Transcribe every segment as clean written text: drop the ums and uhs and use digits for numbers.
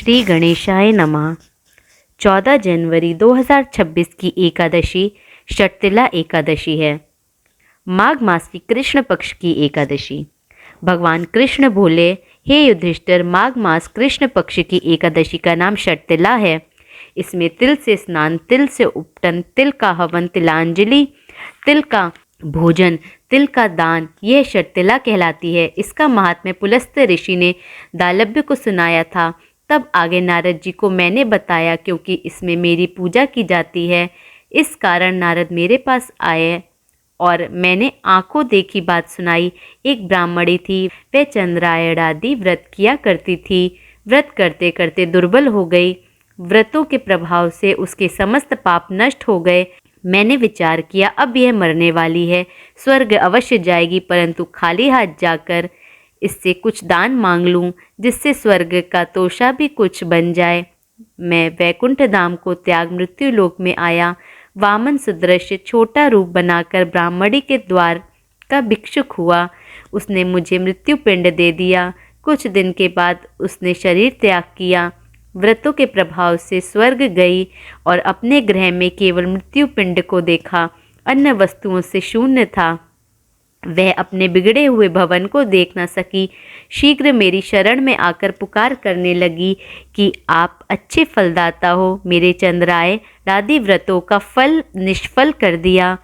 श्री गणेशाय नमः। 14 जनवरी 2026 की एकादशी षटतिला एकादशी है। माघ मास की कृष्ण पक्ष की एकादशी। भगवान कृष्ण बोले, हे युधिष्ठिर, माघ मास कृष्ण पक्ष की एकादशी का नाम षटतिला है। इसमें तिल से स्नान, तिल से उपटन, तिल का हवन, तिलांजलि, तिल का भोजन, तिल का दान, यह षटतिला कहलाती है। इसका महात्म्य पुलस्त्य ऋषि ने दालभ्य को सुनाया था। तब आगे नारद जी को मैंने बताया, क्योंकि इसमें मेरी पूजा की जाती है। इस कारण नारद मेरे पास आए और मैंने आंखों देखी बात सुनाई। एक ब्राह्मणी थी, वह चंद्रायण आदि व्रत किया करती थी। व्रत करते करते दुर्बल हो गई। व्रतों के प्रभाव से उसके समस्त पाप नष्ट हो गए। मैंने विचार किया, अब यह मरने वाली है, स्वर्ग अवश्य जाएगी, परंतु खाली हाथ जाकर इससे कुछ दान मांग लूं, जिससे स्वर्ग का तोषा भी कुछ बन जाए। मैं वैकुंठ धाम को त्याग मृत्यु लोक में आया। वामन सदृश छोटा रूप बनाकर ब्राह्मणी के द्वार का भिक्षुक हुआ। उसने मुझे मृत्यु पिंड दे दिया। कुछ दिन के बाद उसने शरीर त्याग किया। व्रतों के प्रभाव से स्वर्ग गई और अपने गृह में केवल मृत्यु पिंड को देखा। अन्य वस्तुओं से शून्य था। वह अपने बिगड़े हुए भवन को देख न सकी। शीघ्र मेरी शरण में आकर पुकार करने लगी कि आप अच्छे फलदाता हो, मेरे चंद्राय आदि व्रतों का फल निष्फल कर दिया।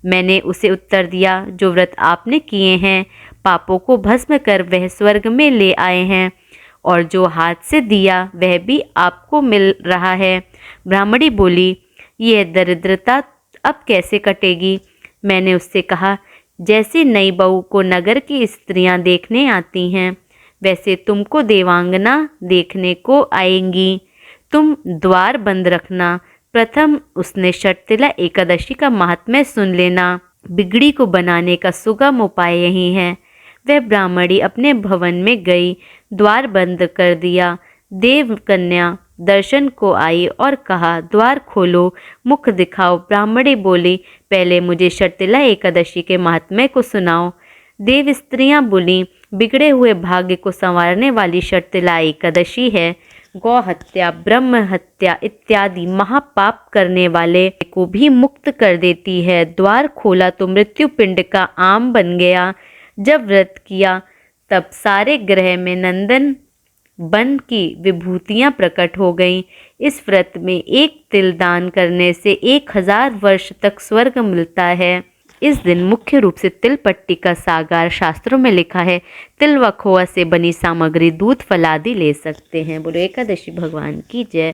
मैंने उसे उत्तर दिया, जो व्रत आपने किए हैं पापों को भस्म कर वह स्वर्ग में ले आए हैं, और जो हाथ से दिया वह भी आपको मिल रहा है। ब्राह्मणी बोली, यह दरिद्रता अब कैसे कटेगी? मैंने उससे कहा, जैसे नई बहू को नगर की स्त्रियां देखने आती हैं, वैसे तुमको देवांगना देखने को आएंगी। तुम द्वार बंद रखना। प्रथम उसने षटतिला एकादशी का महात्म्य सुन लेना। बिगड़ी को बनाने का सुगम उपाय यही है। वह ब्राह्मणी अपने भवन में गई, द्वार बंद कर दिया। देव कन्या दर्शन को आई और कहा, द्वार खोलो, मुख दिखाओ। ब्राह्मणी बोली, पहले मुझे षटतिला एकादशी के महात्म्य को सुनाओ। देव स्त्रियां बोली, बिगड़े हुए भाग्य को संवारने वाली षटतिला एकादशी है। गौ हत्या, ब्रह्म हत्या इत्यादि महापाप करने वाले को भी मुक्त कर देती है। द्वार खोला तो मृत्यु पिंड का आम बन गया। जब व्रत किया तब सारे ग्रह में नंदन बन की विभूतियां प्रकट हो गईं। इस व्रत में एक तिल दान करने से 1000 वर्ष तक स्वर्ग मिलता है। इस दिन मुख्य रूप से तिल पट्टी का सागार शास्त्रों में लिखा है। तिल व खोआ से बनी सामग्री, दूध, फल आदि ले सकते हैं। बोलो एकादशी भगवान की जय।